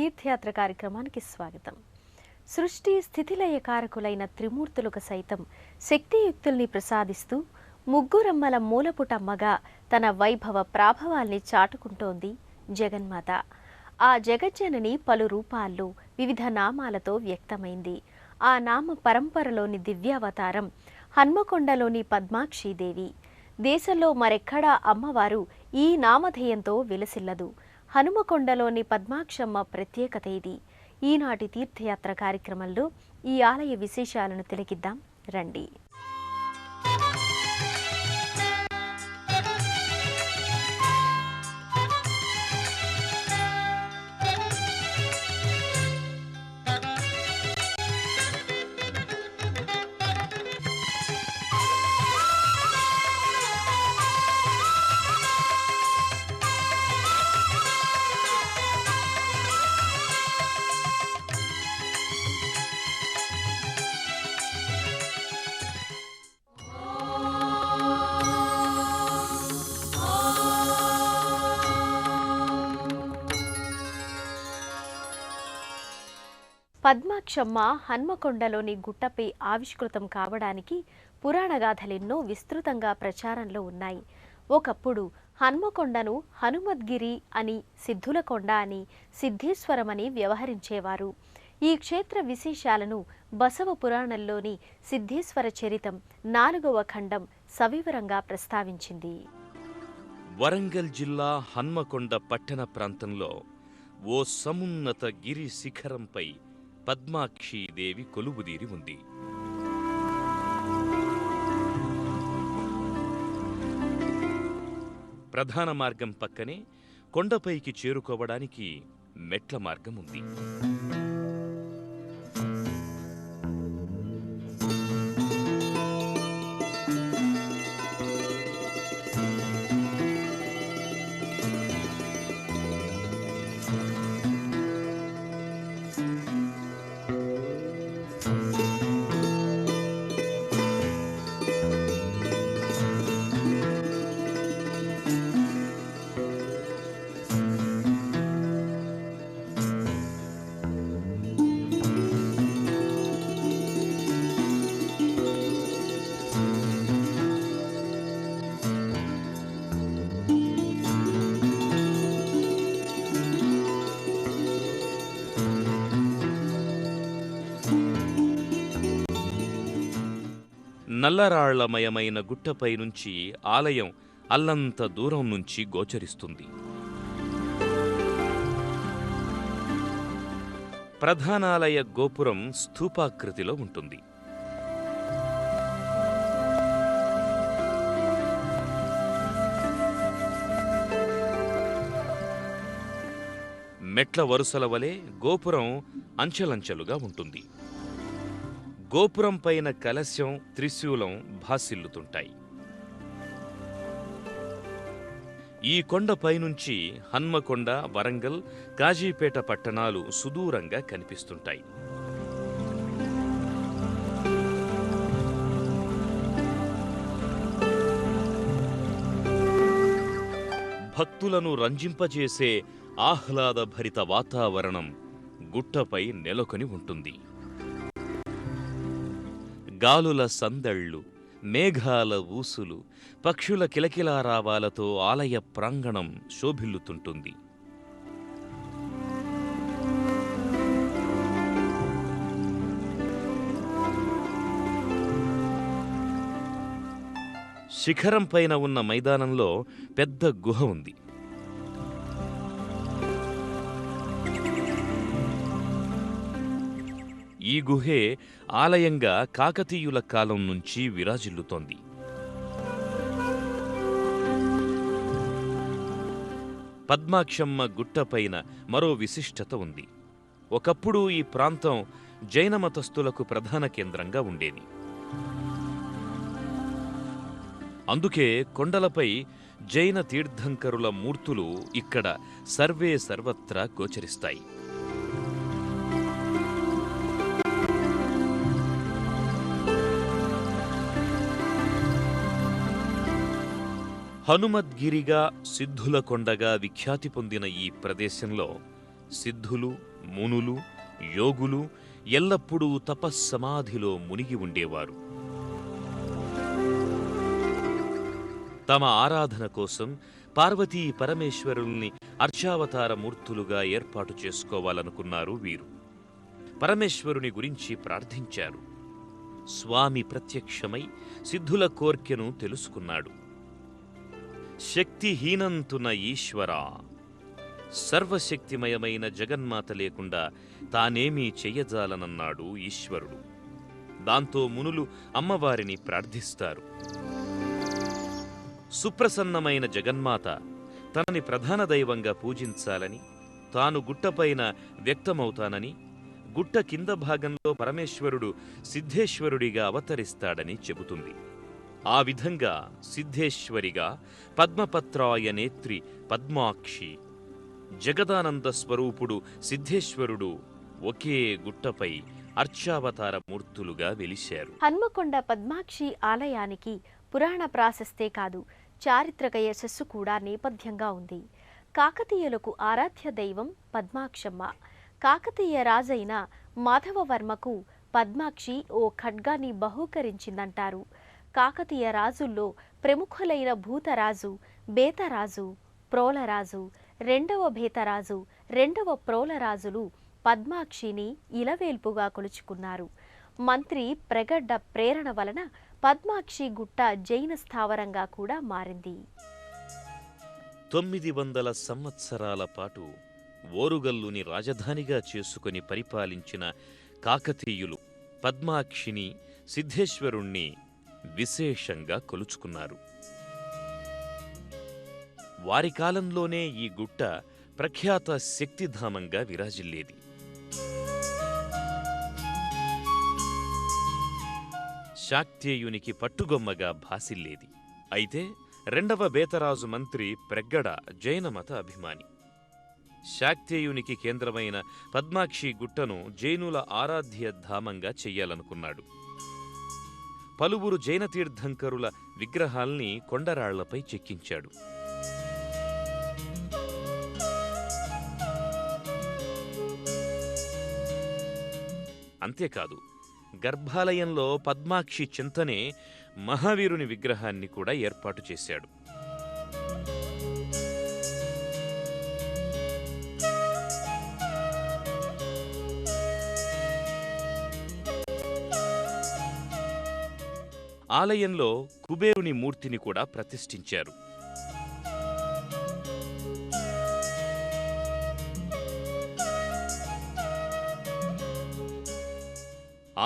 తీర్థయాత్ర కార్యక్రమానికి స్వాగతం. సృష్టి స్థితిలయ కారకులైన త్రిమూర్తులకు సైతం శక్తియుక్తుల్ని ప్రసాదిస్తూ ముగ్గురమ్మల మూలపుటమ్మగా తన వైభవ ప్రాభవాల్ని చాటుకుంటోంది జగన్మాత. ఆ జగజ్జనని పలు రూపాల్లో వివిధ నామాలతో వ్యక్తమైంది. ఆ నామ పరంపరలోని దివ్యావతారం హన్మకొండలోని పద్మాక్షీదేవి. దేశంలో మరెక్కడా అమ్మవారు ఈ నామధేయంతో విలసిల్లదు. హనుమకొండలోని పద్మాక్షమ్మ ప్రత్యేకత ఇది. ఈనాటి తీర్థయాత్ర కార్యక్రమంలో ఈ ఆలయ విశేషాలను తిలకిద్దాం రండి. పద్మాక్షమ్మ హన్మకొండలోని గుట్టపై ఆవిష్కృతం కావడానికి పురాణగాథలెన్నో విస్తృతంగా ప్రచారంలో ఉన్నాయి. ఒకప్పుడు హన్మకొండను హనుమద్గిరి అని, సిద్ధులకొండ అని, సిద్ధేశ్వరమని వ్యవహరించేవారు. ఈ క్షేత్ర విశేషాలను బసవ పురాణంలోని సిద్ధేశ్వర చరితం 4వ ఖండం సవివరంగా ప్రస్తావించింది. వరంగల్ జిల్లా హన్మకొండ పట్టణ ప్రాంతంలో ఓ సమున్నత గిరి శిఖరంపై పద్మాక్షీదేవి కొలువుదీరి ఉంది. ప్రధాన మార్గం పక్కనే కొండపైకి చేరుకోవడానికి మెట్ల మార్గం ఉంది. నల్లరాళ్లమయమైన గుట్టపై నుంచి ఆలయం అల్లంత దూరం నుంచి గోచరిస్తుంది. ప్రధానాలయ గోపురం స్థూపాకృతిలో ఉంటుంది. మెట్ల వరుసల వలె గోపురం అంచెలంచెలుగా ఉంటుంది. గోపురం పైన కలశం, త్రిశూలం భాసిల్లుతుంటాయి. ఈ కొండపైనుంచి హన్మకొండ, వరంగల్, కాజీపేట పట్టణాలు సుదూరంగా కనిపిస్తుంటాయి. భక్తులను రంజింపజేసే ఆహ్లాదభరిత వాతావరణం గుట్టపై నెలకొని ఉంటుంది. గాలుల సందళ్ళు, మేఘాల ఊసులు, పక్షుల కిలకిలారావాలతో ఆలయ ప్రాంగణం శోభిల్లుతుంటుంది. శిఖరం పైన ఉన్న మైదానంలో పెద్ద గుహ ఉంది. ఈ గుహే ఆలయంగా కాకతీయుల కాలం నుంచి విరాజిల్లుతోంది. పద్మాక్షమ్మ గుట్టపైన మరో విశిష్టత ఉంది. ఒకప్పుడు ఈ ప్రాంతం జైన మతస్థులకు ప్రధాన కేంద్రంగా ఉండేది. అందుకే కొండలపై జైన తీర్థంకరుల మూర్తులు ఇక్కడ సర్వత్రా గోచరిస్తాయి. హనుమద్గిరిగా, సిద్ధుల కొండగా విఖ్యాతి పొందిన ఈ ప్రదేశంలో సిద్ధులు, మునులు, యోగులు ఎల్లప్పుడూ తపస్సమాధిలో మునిగి ఉండేవారు. తమ ఆరాధన కోసం పార్వతీ పరమేశ్వరుల్ని అర్చావతార మూర్తులుగా ఏర్పాటు చేసుకోవాలనుకున్నారు వీరు. పరమేశ్వరుని గురించి ప్రార్థించారు. స్వామి ప్రత్యక్షమై సిద్ధుల కోర్కెను తెలుసుకున్నాడు. శక్తిహీనంతున ఈశ్వరా, సర్వశక్తిమయమైన జగన్మాత లేకుండా తానేమీ చెయ్యజాలనన్నాడు ఈశ్వరుడు. దాంతో మునులు అమ్మవారిని ప్రార్థిస్తారు. సుప్రసన్నమైన జగన్మాత తనని ప్రధాన దైవంగా పూజించాలని, తాను గుట్టపైన వ్యక్తమవుతానని, గుట్ట కింద భాగంలో పరమేశ్వరుడు సిద్ధేశ్వరుడిగా అవతరిస్తాడని చెబుతుంది. ఆ విధంగా సిద్ధేశ్వరిగా పద్మపత్రాయ నేత్రి పద్మాక్షి, జగదానంద స్వరూపుడు సిద్ధేశ్వరుడు ఒకే గుట్టపై అర్చావతార మూర్తులుగా వెలిశారు. హన్మకొండ పద్మాక్షి ఆలయానికి పురాణ ప్రాశస్తే కాదు, చారిత్రక యశస్సు కూడా నేపథ్యంగా ఉంది. కాకతీయులకు ఆరాధ్య దైవం పద్మాక్షమ్మ. కాకతీయ రాజైన మాధవవర్మకు పద్మాక్షి ఓ ఖడ్గాన్ని బహూకరించిందంటారు. కాకతీయ రాజుల్లో ప్రముఖులైన భూతరాజు, బేతరాజు, ప్రోలరాజు, రెండవ బేతరాజు, రెండవ ప్రోలరాజులు పద్మాక్షిని ఇలవేల్పుగా కొలుచుకున్నారు. మంత్రి ప్రగడ్డ ప్రేరణ వలన పద్మాక్షి గుట్ట జైన స్థావరంగా కూడా మారింది. 900 సంవత్సరాల పాటు ఓరుగల్లుని రాజధానిగా చేసుకుని పరిపాలించిన కాకతీయులు పద్మాక్షిని, సిద్ధేశ్వరుణ్ణి విశేషంగా కొలుచుకున్నారు. వారి కాలంలోనే ఈ గుట్ట ప్రఖ్యాత శక్తిధామంగా విరాజిల్లేది. శాక్తేయునికి పట్టుగొమ్మగా భాసిల్లేది. అయితే రెండవ బేతరాజు మంత్రి ప్రగ్గడ జైనమత అభిమాని. శాక్తేయునికి కేంద్రమైన పద్మాక్షి గుట్టను జైనుల ఆరాధ్య ధామంగా చెయ్యాలనుకున్నాడు. పలువురు జైన తీర్థంకరుల విగ్రహాల్ని కొండరాళ్లపై చెక్కించాడు. అంతేకాదు, గర్భాలయంలో పద్మాక్షి చింతనే మహావీరుని విగ్రహాన్ని కూడా ఏర్పాటు చేశాడు. ఆలయంలో కుబేరుని మూర్తిని కూడా ప్రతిష్ఠించారు.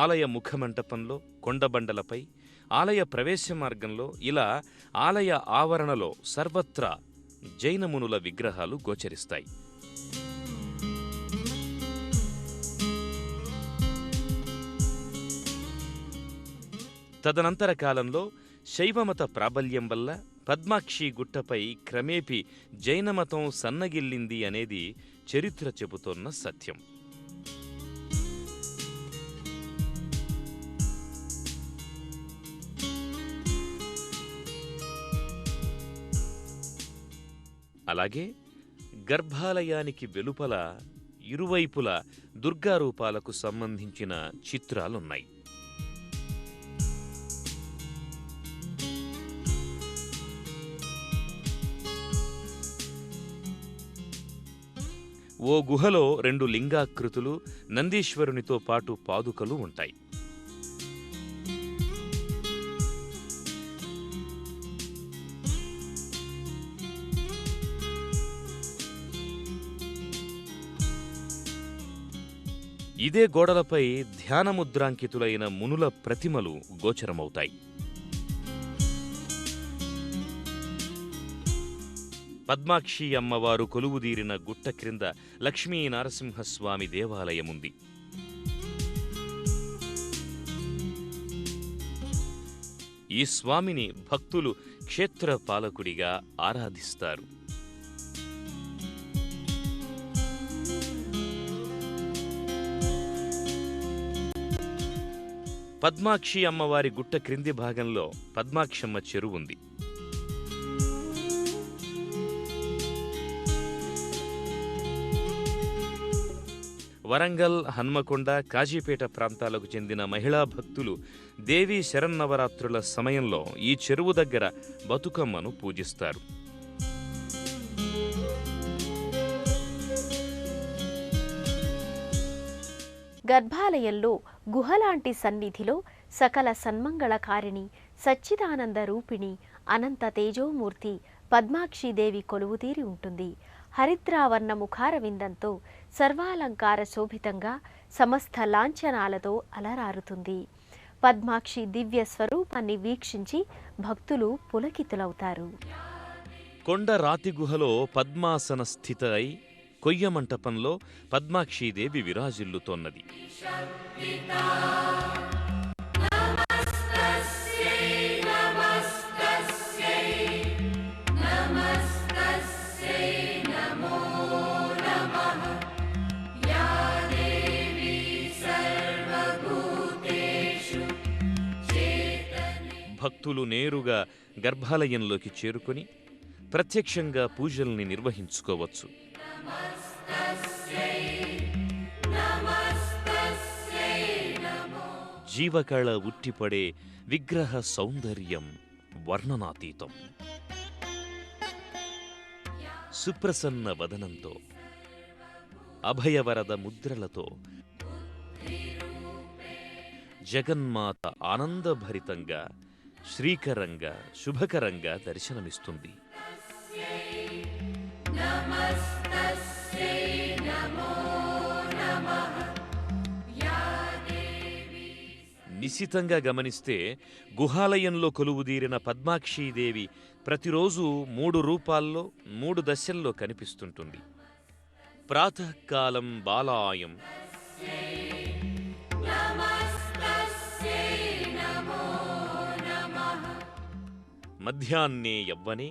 ఆలయ ముఖమంటపంలో, కొండబండలపై, ఆలయ ప్రవేశ మార్గంలో, ఇలా ఆలయ ఆవరణలో సర్వత్రా జైనమునుల విగ్రహాలు గోచరిస్తాయి. తదనంతర కాలంలో శైవమత ప్రాబల్యం వల్ల పద్మాక్షి గుట్టపై క్రమేపీ జైనమతం సన్నగిల్లింది అనేది చరిత్ర చెబుతోన్న సత్యం. అలాగే గర్భాలయానికి వెలుపల ఇరువైపుల దుర్గారూపాలకు సంబంధించిన చిత్రాలున్నాయి. ఓ గుహలో 2 లింగాకృతులు, నందీశ్వరునితో పాటు పాదుకలు ఉంటాయి. ఇదే గోడలపై ధ్యానముద్రాంకితులైన మునుల ప్రతిమలు గోచరమవుతాయి. పద్మాక్షి అమ్మవారు కొలువుదీరిన గుట్ట క్రింద లక్ష్మీ నరసింహస్వామి దేవాలయముంది. ఈ స్వామిని భక్తులు క్షేత్రపాలకుడిగా ఆరాధిస్తారు. పద్మాక్షి అమ్మవారి గుట్ట క్రింది భాగంలో పద్మాక్షమ్మ చెరువుంది. వరంగల్, హన్మకొండ, కాజీపేట ప్రాంతాలకు చెందిన మహిళా భక్తులు దేవీ శరన్నవరాత్రుల సమయంలో ఈ చెరువు దగ్గర బతుకమ్మను పూజిస్తారు. గర్భాలయంలో గుహలాంటి సన్నిధిలో సకల సన్మంగళకారిణి సచ్చిదానంద రూపిణి అనంత తేజోమూర్తి పద్మాక్షీదేవి కొలువుతీరి ఉంటుంది. హరిద్రావర్ణ ముఖార విందంతో సర్వాలంకార శోభితంగా సమస్త లాంఛనాలతో అలరారుతుంది. పద్మాక్షి దివ్య స్వరూపాన్ని వీక్షించి భక్తులు పులకితులవుతారు. కొండ రాతి గుహలో పద్మాసన స్థిత అయి కొయ్య మంటపంలో పద్మాక్షీదేవి విరాజిల్లుతోన్నది. భక్తులు నేరుగా గర్భాలయంలోకి చేరుకొని ప్రత్యక్షంగా పూజల్ని నిర్వహించుకోవచ్చు. జీవకళ ఉట్టిపడే విగ్రహ సౌందర్యం వర్ణనాతీతం. సుప్రసన్న వదనంతో అభయవరద ముద్రలతో జగన్మాత ఆనందభరితంగా శ్రీకరంగా శుభకరంగా దర్శనమిస్తుంది. నిశితంగా గమనిస్తే గుహాలయంలో కొలువుదీరిన పద్మాక్షీదేవి ప్రతిరోజు 3 రూపాల్లో 3 దశల్లో కనిపిస్తుంటుంది. ప్రాతకాలం బాలాయం, మధ్యాహ్నే యవ్వనే,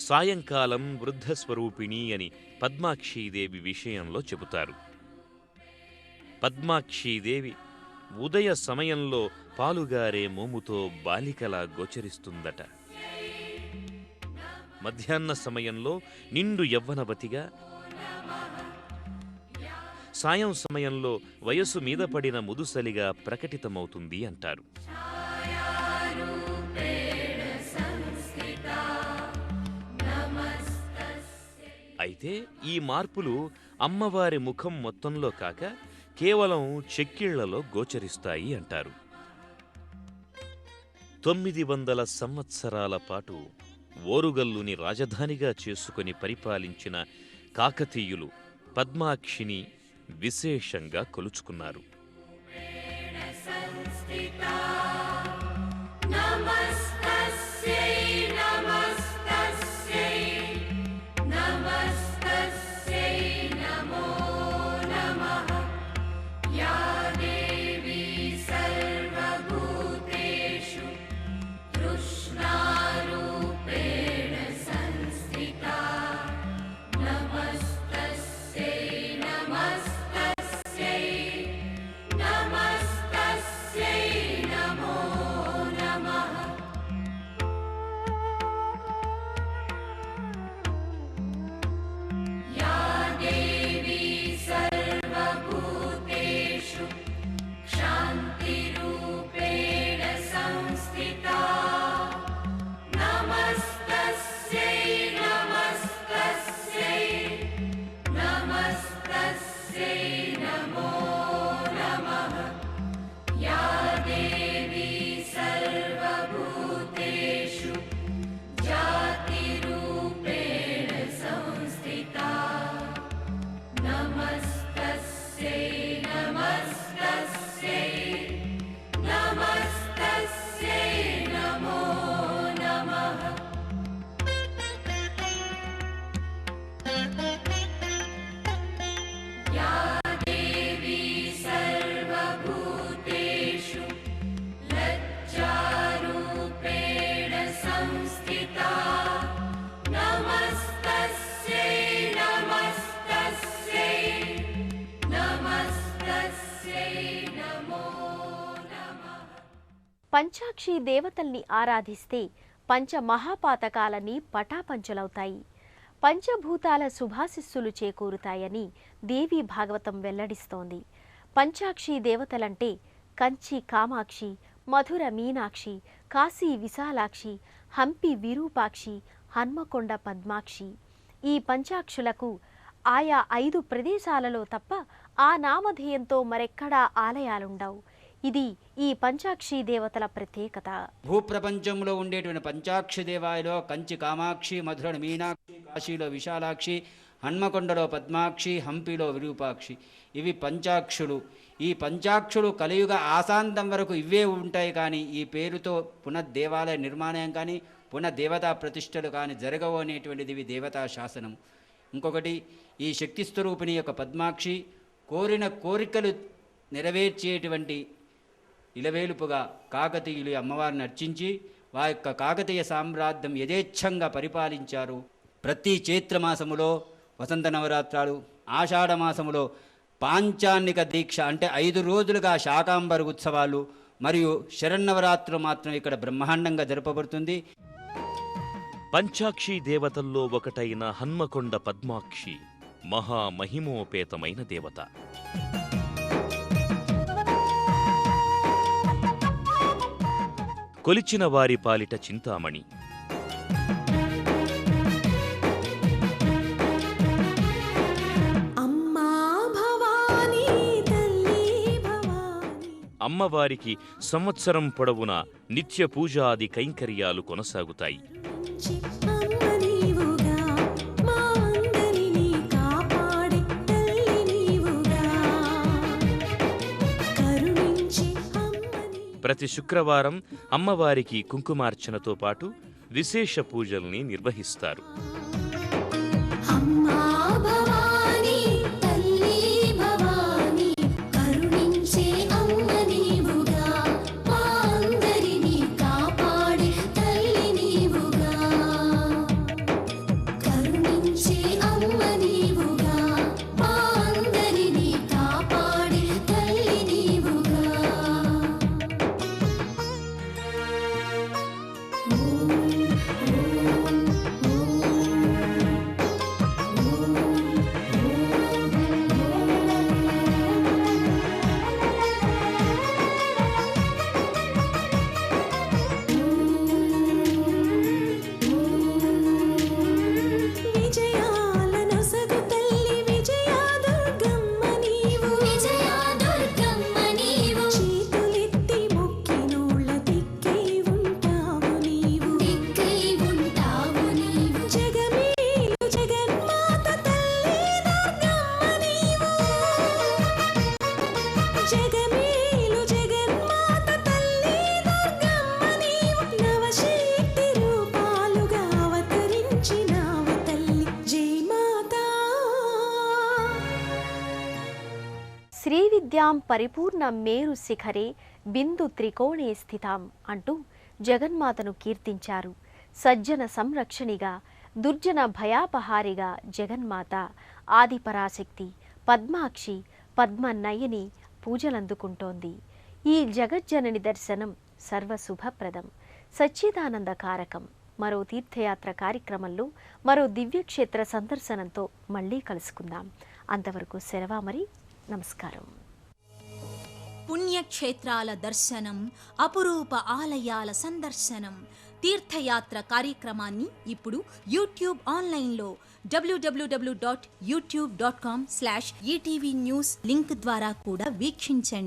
సాయంకాలం వృద్ధస్వరూపిణి అని పద్మాక్షీదేవి విషయంలో చెబుతారు. పద్మాక్షీదేవి ఉదయ సమయంలో పాలుగారే మోముతో బాలికలా గోచరిస్తుందట. మధ్యాహ్న సమయంలో నిండు యవ్వనవతిగా, సాయం సమయంలో వయస్సు మీద పడిన ముదుసలిగా ప్రకటితమవుతుంది అంటారు. అయితే ఈ మార్పులు అమ్మవారి ముఖం మొత్తంలో కాక కేవలం చెక్కిళ్లలో గోచరిస్తాయి అంటారు. 900 సంవత్సరాల పాటు ఓరుగల్లుని రాజధానిగా చేసుకుని పరిపాలించిన కాకతీయులు పద్మాక్షిని విశేషంగా కొలుచుకున్నారు. పంచాక్షి దేవతల్ని ఆరాధిస్తే పంచమహాపాతకాలని పటాపంచలవుతాయి. పంచభూతాల శుభాశిస్సులు చేకూరుతాయని దేవి భాగవతం వెల్లడిస్తోంది. పంచాక్షి దేవతలంటే కంచి కామాక్షి, మధుర మీనాక్షి, కాశీ విశాలాక్షి, హంపి విరూపాక్షి, హన్మకొండ పద్మాక్షి. ఈ పంచాక్షులకు ఆయా 5 ప్రదేశాలలో తప్ప ఆ నామధేయంతో మరెక్కడా ఆలయాలుండవు. ఇది ఈ పంచాక్షి దేవతల ప్రత్యేకత. భూప్రపంచంలో ఉండేటువంటి పంచాక్షి దేవాలయంలో కంచి కామాక్షి, మధుర మీనాక్షి, కాశీలో విశాలాక్షి, హన్మకొండలో పద్మాక్షి, హంపిలో విరూపాక్షి. ఇవి పంచాక్షులు. ఈ పంచాక్షులు కలియుగ ఆశాంతం వరకు ఇవే ఉంటాయి. కానీ ఈ పేరుతో పునఃదేవాలయ నిర్మాణం కానీ పునఃదేవతా ప్రతిష్టలు కానీ జరగవు అనేటువంటిది ఇవి దేవతా శాసనం. ఇంకొకటి, ఈ శక్తి స్వరూపిణి యొక్క పద్మాక్షి కోరిన కోరికలు నెరవేర్చేటువంటి ఇలవేలుపుగా కాకతీయులు అమ్మవారిని అర్చించి వారి యొక్క కాకతీయ సామ్రాజ్యం యథేచ్ఛంగా పరిపాలించారు. ప్రతి చైత్రమాసములో వసంత నవరాత్రాలు, ఆషాఢమాసములో పాంచాన్నిక దీక్ష అంటే 5 రోజులుగా శాకాంబర ఉత్సవాలు మరియు శరన్నవరాత్రులు మాత్రం ఇక్కడ బ్రహ్మాండంగా జరపబడుతుంది. పంచాక్షి దేవతల్లో ఒకటైన హన్మకొండ పద్మాక్షి మహామహిమోపేతమైన దేవత. కొలిచిన వారి పాలిట చింతామణి. అమ్మవారికి సంవత్సరం పొడవునా నిత్య పూజాది కైంకర్యాలు కొనసాగుతాయి. ప్రతి శుక్రవారం అమ్మవారికి కుంకుమార్చనతో పాటు విశేష పూజల్ని నిర్వహిస్తారు. శ్రీవిద్యాం పరిపూర్ణ మేరు శిఖరే బిందు త్రికోణే స్థితాం అంటూ జగన్మాతను కీర్తించారు. సజ్జన సంరక్షణిగా, దుర్జన భయాపహారిగా జగన్మాత ఆదిపరాశక్తి పద్మాక్షి పద్మనయని పూజలందుకుంటోంది. ఈ జగజ్జనని దర్శనం సర్వశుభప్రదం, సచ్చిదానందకారకం. మరో తీర్థయాత్ర కార్యక్రమంలో మరో దివ్యక్షేత్ర సందర్శనంతో మళ్ళీ కలుసుకుందాం. అంతవరకు సెలవా మరి. నమస్కారం. పుణ్యక్షేత్రాల దర్శనం, అపురూప ఆలయాల సందర్శనం, తీర్థయాత్ర కార్యక్రమాన్ని ఇప్పుడు యూట్యూబ్ ఆన్లైన్లో www.youtube.com/ETV News లింక్ ద్వారా కూడా వీక్షించండి.